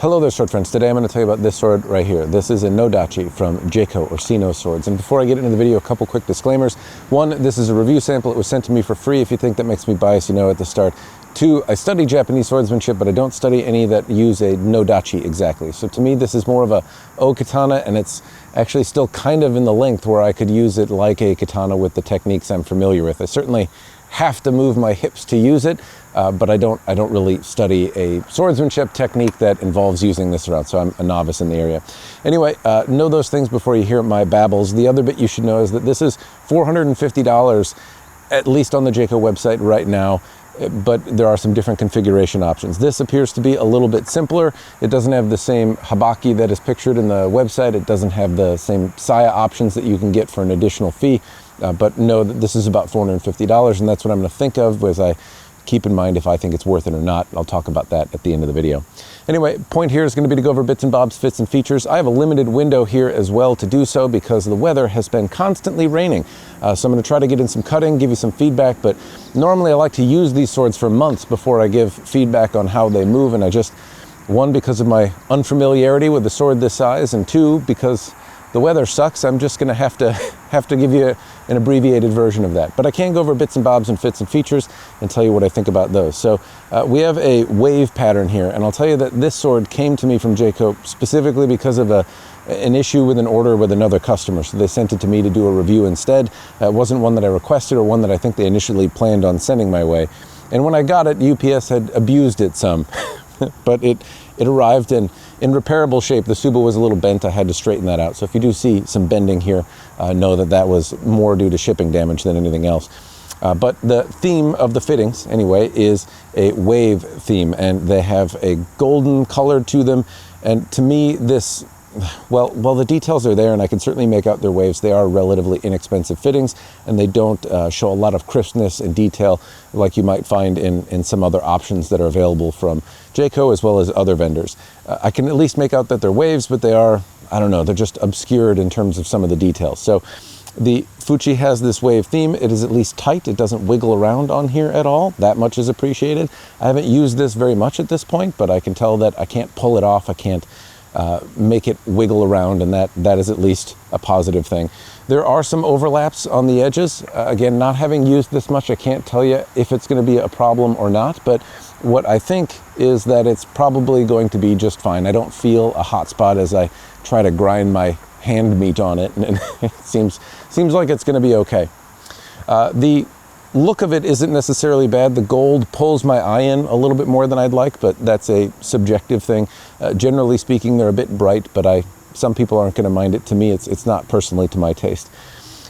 Hello there, sword friends. Today I'm going to tell you about this sword right here. This is a Nodachi from JKOO or Sino Swords. And before I get into the video, a couple quick disclaimers. One, this is a review sample. It was sent to me for free. If you think that makes me biased, you know at the start. Two, I study Japanese swordsmanship, but I don't study any that use a Nodachi exactly. So to me, this is more of a O-katana, and it's actually still kind of in the length where I could use it like a katana with the techniques I'm familiar with. I certainly have to move my hips to use it, but I don't really study a swordsmanship technique that involves using this route, so I'm a novice in the area. Anyway, know those things before you hear my babbles. The other bit you should know is that this is $450, at least on the JKOO website right now, but there are some different configuration options. This appears to be a little bit simpler. It doesn't have the same habaki that is pictured in the website. It doesn't have the same saya options that you can get for an additional fee. But know that this is about $450, and that's what I'm going to think of as I keep in mind if I think it's worth it or not. I'll talk about that at the end of the video. Anyway, point here is going to be to go over bits and bobs, fits and features. I have a limited window here as well to do so because the weather has been constantly raining. So I'm going to try to get in some cutting, give you some feedback, but normally I like to use these swords for months before I give feedback on how they move, and I just, one, because of my unfamiliarity with a sword this size, and two, because the weather sucks, I'm just going to have to give you an abbreviated version of that. But I can go over bits and bobs and fits and features and tell you what I think about those. So we have a wave pattern here, and I'll tell you that this sword came to me from JKOO specifically because of an issue with an order with another customer. So they sent it to me to do a review instead. It wasn't one that I requested or one that I think they initially planned on sending my way. And when I got it, UPS had abused it some. But it arrived in repairable shape. The tsuba was a little bent. I had to straighten that out. So if you do see some bending here, know that that was more due to shipping damage than anything else. But the theme of the fittings, anyway, is a wave theme, and they have a golden color to them. And to me, this, well, the details are there, and I can certainly make out their waves. They are relatively inexpensive fittings, and they don't show a lot of crispness and detail like you might find in some other options that are available from JKOO as well as other vendors. I can at least make out that they're waves, but they are, I don't know, they're just obscured in terms of some of the details. So the Fuchi has this wave theme. It is at least tight. It doesn't wiggle around on here at all. That much is appreciated. I haven't used this very much at this point, but I can tell that I can't pull it off. I can't make it wiggle around, and that is at least a positive thing. There are some overlaps on the edges. Again, not having used this much, I can't tell you if it's going to be a problem or not, but what I think is that it's probably going to be just fine. I don't feel a hot spot as I try to grind my hand meat on it, and it seems like it's going to be okay. The look of it isn't necessarily bad. The gold pulls my eye in a little bit more than I'd like, but that's a subjective thing. Generally speaking, they're a bit bright, but some people aren't going to mind it. To me, it's not personally to my taste.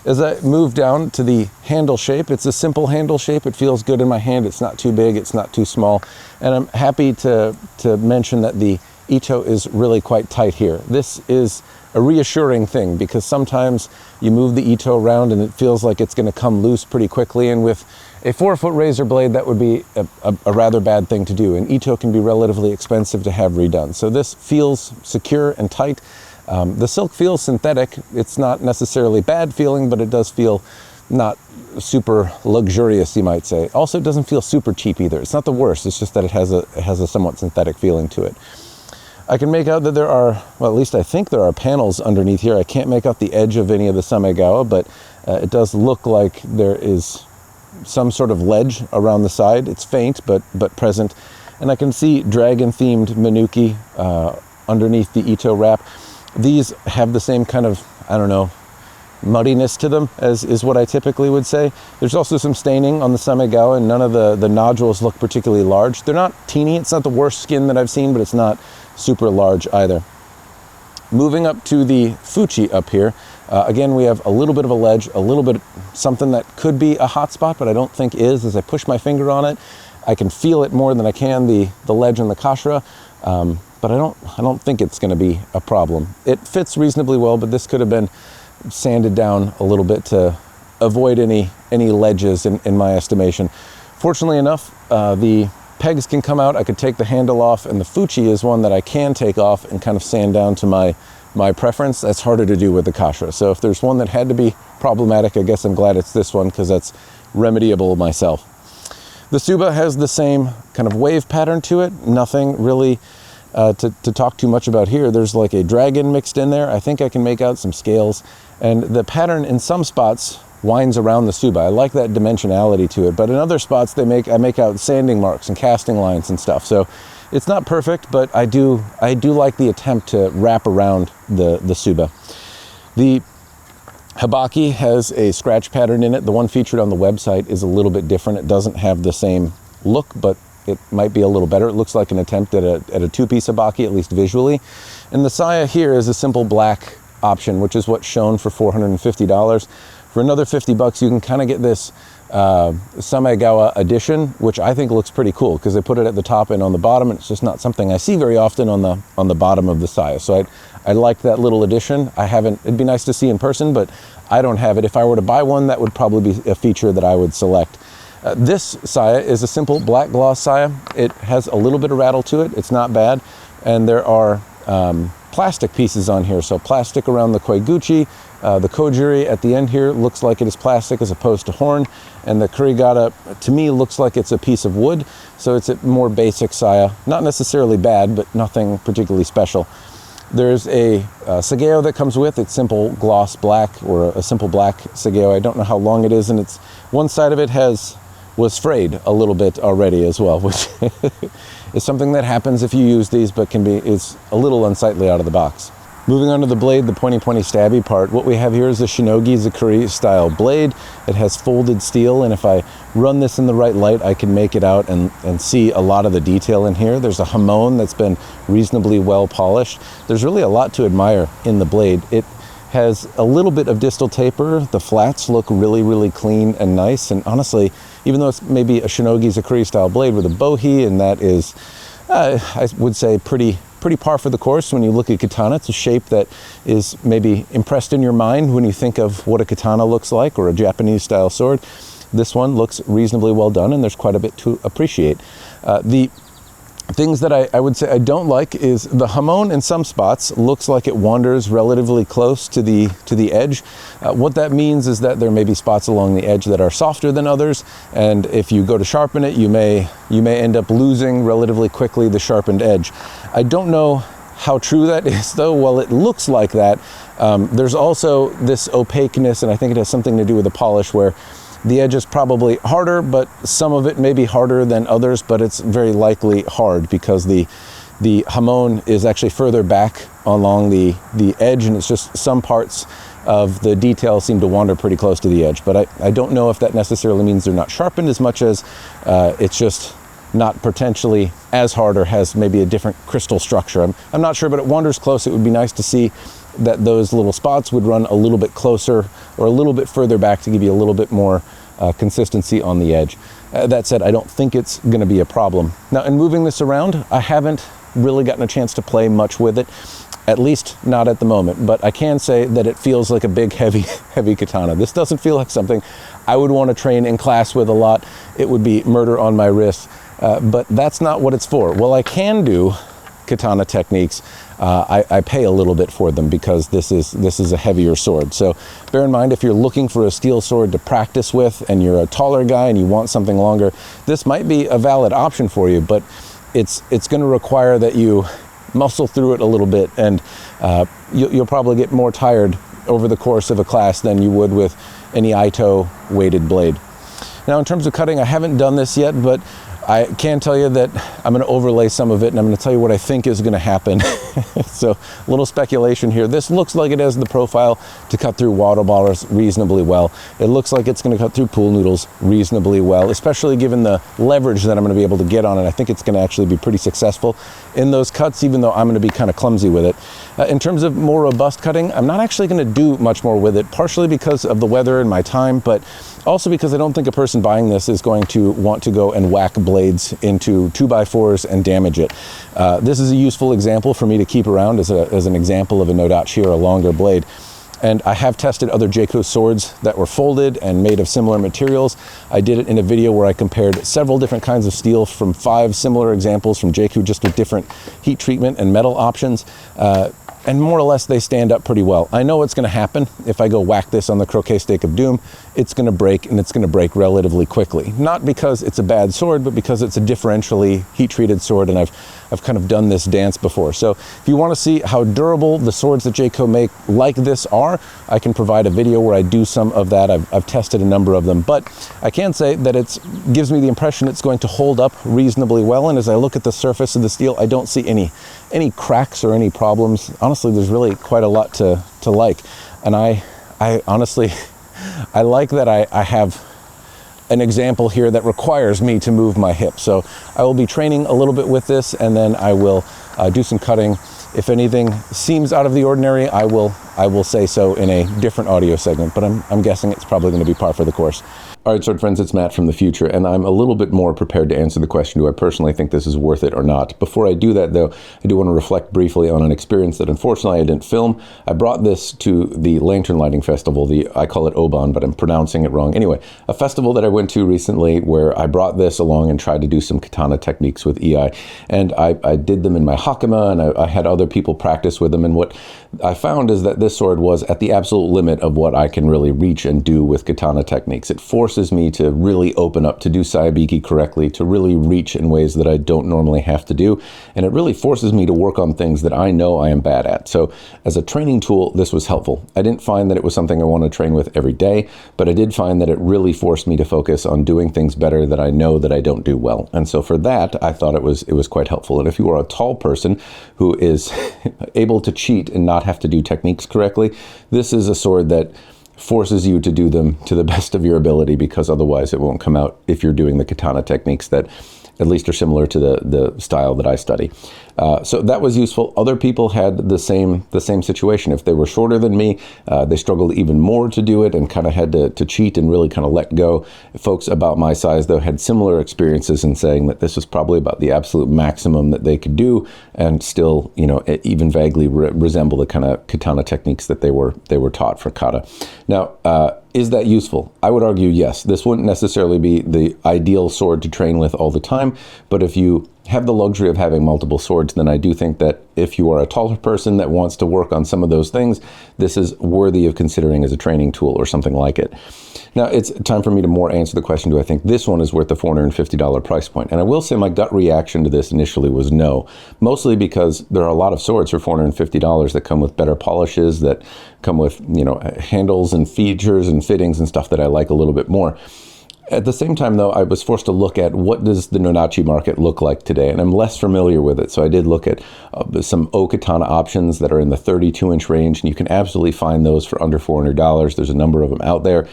As I move down to the handle shape, it's a simple handle shape. It feels good in my hand. It's not too big, it's not too small. And I'm happy to mention that the Ito is really quite tight here. This is a reassuring thing because sometimes you move the Ito around and it feels like it's going to come loose pretty quickly, and with a 4-foot razor blade that would be a rather bad thing to do. And Ito can be relatively expensive to have redone. So this feels secure and tight. The silk feels synthetic. It's not necessarily bad feeling, but it does feel not super luxurious, you might say. Also, it doesn't feel super cheap either. It's not the worst. It's just that it has a somewhat synthetic feeling to it. I can make out that there are, well, at least I think there are panels underneath here. I can't make out the edge of any of the samegawa, but it does look like there is some sort of ledge around the side. It's faint, but present. And I can see dragon-themed Minuki underneath the Ito wrap. These have the same kind of, I don't know, muddiness to them as is what I typically would say. There's also some staining on the samegawa, and none of the nodules look particularly large. They're not teeny. It's not the worst skin that I've seen, but it's not super large either. Moving up to the Fuchi up here, again, we have a little bit of a ledge, a little bit something that could be a hot spot, but I don't think is. As I push my finger on it, I can feel it more than I can the ledge and the kashira. But I don't think it's going to be a problem. It fits reasonably well, but this could have been sanded down a little bit to avoid any ledges in my estimation. Fortunately enough, the pegs can come out. I could take the handle off, and the Fuchi is one that I can take off and kind of sand down to my preference. That's harder to do with the kashira. So if there's one that had to be problematic, I guess I'm glad it's this one because that's remediable myself. The tsuba has the same kind of wave pattern to it. Nothing really to talk too much about here. There's like a dragon mixed in there. I think I can make out some scales, and the pattern in some spots winds around the tsuba. I like that dimensionality to it, but in other spots I make out sanding marks and casting lines and stuff. So it's not perfect, but I do like the attempt to wrap around the tsuba. The habaki has a scratch pattern in it. The one featured on the website is a little bit different. It doesn't have the same look, but it might be a little better. It looks like an attempt at a two-piece habaki, at least visually. And the saya here is a simple black option, which is what's shown for $450. For another 50 bucks, you can kind of get this Samegawa edition, which I think looks pretty cool because they put it at the top and on the bottom, and it's just not something I see very often on the bottom of the saya. So I like that little addition. It'd be nice to see in person, but I don't have it. If I were to buy one, that would probably be a feature that I would select. This saya is a simple black gloss saya. It has a little bit of rattle to it. It's not bad. And there are plastic pieces on here. So plastic around the koiguchi. The kojiri at the end here looks like it is plastic as opposed to horn. And the kurigata, to me, looks like it's a piece of wood. So it's a more basic saya. Not necessarily bad, but nothing particularly special. There's a sageo that comes with. It's simple gloss black, or a simple black sageo. I don't know how long it is, and it's one side of it was frayed a little bit already as well, which is something that happens if you use these, but is a little unsightly out of the box. Moving on to the blade, the pointy stabby part, what we have here is a Shinogi Zakuri style blade. It has folded steel, and if I run this in the right light, I can make it out and see a lot of the detail in here. There's a hamon that's been reasonably well polished. There's really a lot to admire in the blade. It has a little bit of distal taper. The flats look really clean and nice, and honestly, even though it's maybe a Shinogi Zakuri style blade with a bohi, and that is, I would say, pretty par for the course when you look at katana. It's a shape that is maybe impressed in your mind when you think of what a katana looks like, or a Japanese style sword. This one looks reasonably well done, and there's quite a bit to appreciate. The things that I would say I don't like is the hamon in some spots looks like it wanders relatively close to the edge. What that means is that there may be spots along the edge that are softer than others, and if you go to sharpen it, you may end up losing relatively quickly the sharpened edge. I don't know how true that is, though. While it looks like that, there's also this opaqueness, and I think it has something to do with the polish, where the edge is probably harder, but some of it may be harder than others, but it's very likely hard because the hamon is actually further back along the edge, and it's just some parts of the detail seem to wander pretty close to the edge. But I don't know if that necessarily means they're not sharpened as much as it's just not potentially as hard, or has maybe a different crystal structure. I'm not sure, but it wanders close. It would be nice to see that those little spots would run a little bit closer or a little bit further back to give you a little bit more consistency on the edge. That said, I don't think it's going to be a problem. Now, in moving this around, I haven't really gotten a chance to play much with it, at least not at the moment, but I can say that it feels like a big, heavy katana. This doesn't feel like something I would want to train in class with a lot. It would be murder on my wrist, but that's not what it's for. Well, I can do katana techniques. I pay a little bit for them because this is a heavier sword. So bear in mind, if you're looking for a steel sword to practice with and you're a taller guy and you want something longer, this might be a valid option for you, but it's going to require that you muscle through it a little bit, and you'll probably get more tired over the course of a class than you would with any Ito weighted blade. Now, in terms of cutting, I haven't done this yet, but I can tell you that I'm going to overlay some of it, and I'm going to tell you what I think is going to happen. So a little speculation here. This looks like it has the profile to cut through water bottles reasonably well. It looks like it's going to cut through pool noodles reasonably well, especially given the leverage that I'm going to be able to get on it. I think it's going to actually be pretty successful in those cuts, even though I'm going to be kind of clumsy with it. In terms of more robust cutting, I'm not actually going to do much more with it, partially because of the weather and my time, but also because I don't think a person buying this is going to want to go and whack blades into 2x4s and damage it. This is a useful example for me to keep around as an example of a Nodachi or a longer blade. And I have tested other JKOO swords that were folded and made of similar materials. I did it in a video where I compared several different kinds of steel from 5 similar examples from JKOO, just with different heat treatment and metal options. And more or less, they stand up pretty well. I know what's going to happen if I go whack this on the croquet stake of doom. it's going to break, and it's going to break relatively quickly. Not because it's a bad sword, but because it's a differentially heat-treated sword, and I've kind of done this dance before. So if you want to see how durable the swords that JKOO make like this are, I can provide a video where I do some of that. I've tested a number of them, but I can say that it gives me the impression it's going to hold up reasonably well, and as I look at the surface of the steel, I don't see any cracks or any problems. Honestly, there's really quite a lot to like, and I honestly, I like that I have an example here that requires me to move my hip. So I will be training a little bit with this, and then I will do some cutting. If anything seems out of the ordinary, I will say so in a different audio segment, but I'm guessing it's probably going to be par for the course. All right, sword friends, it's Matt from the future, and I'm a little bit more prepared to answer the question, do I personally think this is worth it or not? Before I do that, though, I do want to reflect briefly on an experience that unfortunately I didn't film. I brought this to the Lantern Lighting Festival, I call it Oban, but I'm pronouncing it wrong. Anyway, a festival that I went to recently where I brought this along and tried to do some katana techniques with EI, and I did them in my hakama, and I had other people practice with them, and what I found is that this sword was at the absolute limit of what I can really reach and do with katana techniques. It forces me to really open up, to do saibiki correctly, to really reach in ways that I don't normally have to do, and it really forces me to work on things that I know I am bad at. So as a training tool, this was helpful. I didn't find that it was something I want to train with every day, but I did find that it really forced me to focus on doing things better that I know that I don't do well. And so for that, I thought it was quite helpful. And if you are a tall person who is able to cheat and not have to do techniques correctly, this is a sword that forces you to do them to the best of your ability, because otherwise it won't come out if you're doing the katana techniques that at least are similar to the style that I study. So that was useful. Other people had the same situation. If they were shorter than me, they struggled even more to do it and kind of had to cheat and really kind of let go. Folks about my size, though, had similar experiences in saying that this was probably about the absolute maximum that they could do and still, you know, even vaguely resemble the kind of katana techniques that they were taught for kata. Now, is that useful? I would argue yes. This wouldn't necessarily be the ideal sword to train with all the time, but if you have the luxury of having multiple swords, then I do think that if you are a taller person that wants to work on some of those things, this is worthy of considering as a training tool or something like it. Now, it's time for me to more answer the question, do I think this one is worth the $450 price point? And I will say my gut reaction to this initially was no, mostly because there are a lot of swords for $450 that come with better polishes, that come with, you know, handles and features and fittings and stuff that I like a little bit more. At the same time, though, I was forced to look at what does the Nodachi market look like today, and I'm less familiar with it. So I did look at some O-katana options that are in the 32-inch range, and you can absolutely find those for under $400. There's a number of them out there,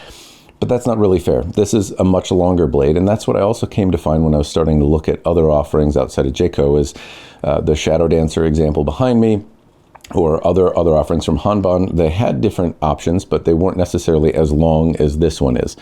but that's not really fair. This is a much longer blade, and that's what I also came to find when I was starting to look at other offerings outside of JKOO, is the Shadow Dancer example behind me, or other offerings from Hanban. They had different options, but they weren't necessarily as long as this one is.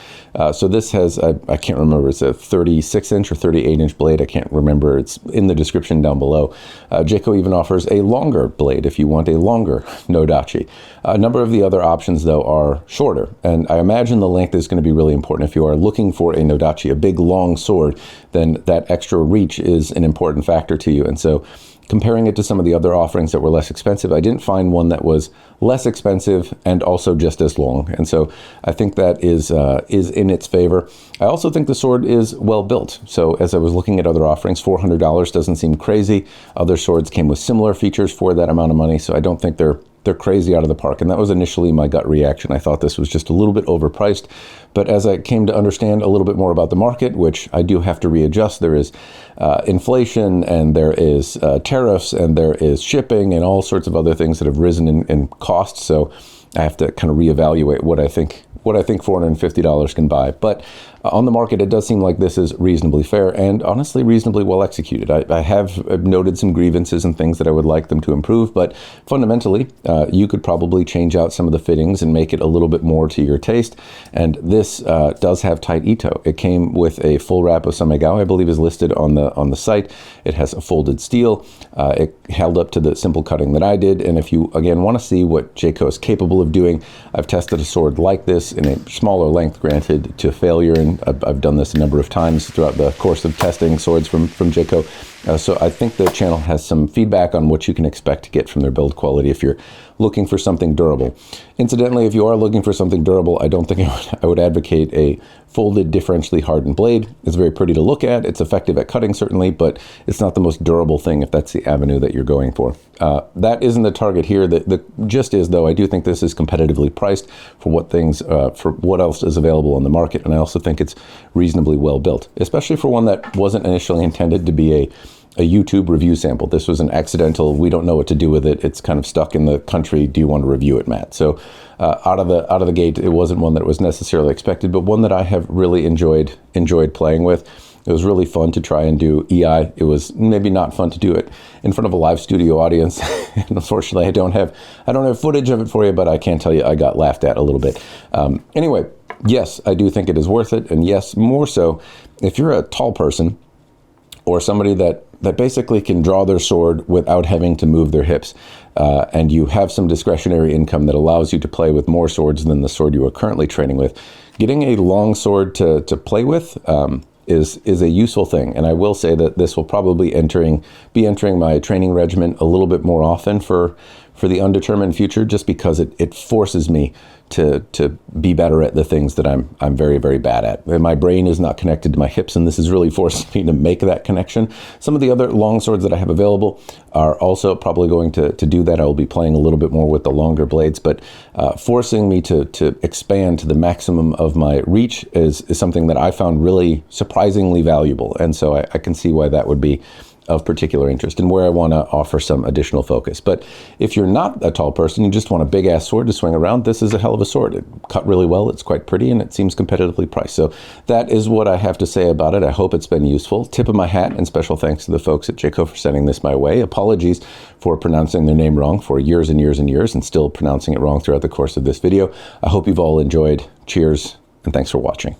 So this has, I can't remember, it's a 36-inch or 38-inch blade. I can't remember. It's in the description down below. JKOO even offers a longer blade if you want a longer Nodachi. A number of the other options, though, are shorter, and I imagine the length is going to be really important. If you are looking for a Nodachi, a big, long sword, then that extra reach is an important factor to you. And so comparing it to some of the other offerings that were less expensive, I didn't find one that was less expensive and also just as long. And so I think that is in its favor. I also think the sword is well built. So as I was looking at other offerings, $400 doesn't seem crazy. Other swords came with similar features for that amount of money, so I don't think they're crazy out of the park. And that was initially my gut reaction. I thought this was just a little bit overpriced. But as I came to understand a little bit more about the market, which I do have to readjust, there is inflation, and there is tariffs, and there is shipping, and all sorts of other things that have risen in cost. So I have to kind of reevaluate what I think $450 can buy. But on the market, it does seem like this is reasonably fair and honestly reasonably well executed. I have noted some grievances and things that I would like them to improve, but fundamentally, you could probably change out some of the fittings and make it a little bit more to your taste. And this does have tight ito. It came with a full wrap of Samegao, I believe is listed on the site. It has a folded steel. It held up to the simple cutting that I did. And if you, again, want to see what JKOO is capable of doing, I've tested a sword like this in a smaller length, granted, to failure, and I've done this a number of times throughout the course of testing swords from JKOO, So I think the channel has some feedback on what you can expect to get from their build quality if you're looking for something durable. Incidentally, if you are looking for something durable, I don't think I would advocate a folded differentially hardened blade. It's very pretty to look at. It's effective at cutting, certainly, but it's not the most durable thing if that's the avenue that you're going for. That isn't the target here. The gist is, though, I do think this is competitively priced for what else is available on the market, and I also think it's reasonably well built, especially for one that wasn't initially intended to be a YouTube review sample. This was an accidental, we don't know what to do with it. It's kind of stuck in the country. Do you want to review it, Matt? So out of the gate, it wasn't one that was necessarily expected, but one that I have really enjoyed playing with. It was really fun to try and do EI. It was maybe not fun to do it in front of a live studio audience. And unfortunately, I don't have footage of it for you, but I can tell you I got laughed at a little bit. Anyway, yes, I do think it is worth it. And yes, more so if you're a tall person or somebody that basically can draw their sword without having to move their hips, and you have some discretionary income that allows you to play with more swords than the sword you are currently training with. Getting a long sword to play with is a useful thing, and I will say that this will probably be entering my training regimen a little bit more often for the undetermined future, just because it forces me to be better at the things that I'm very, very bad at. And my brain is not connected to my hips, and this is really forcing me to make that connection. Some of the other long swords that I have available are also probably going to do that. I will be playing a little bit more with the longer blades, but forcing me to expand to the maximum of my reach is something that I found really surprisingly valuable. And so I can see why that would be of particular interest and where I want to offer some additional focus. But if you're not a tall person, you just want a big ass sword to swing around, this is a hell of a sword. It cut really well, it's quite pretty, and it seems competitively priced. So that is what I have to say about it. I hope it's been useful. Tip of my hat and special thanks to the folks at JKOO for sending this my way. Apologies for pronouncing their name wrong for years and years and years and still pronouncing it wrong throughout the course of this video. I hope you've all enjoyed. Cheers, and thanks for watching.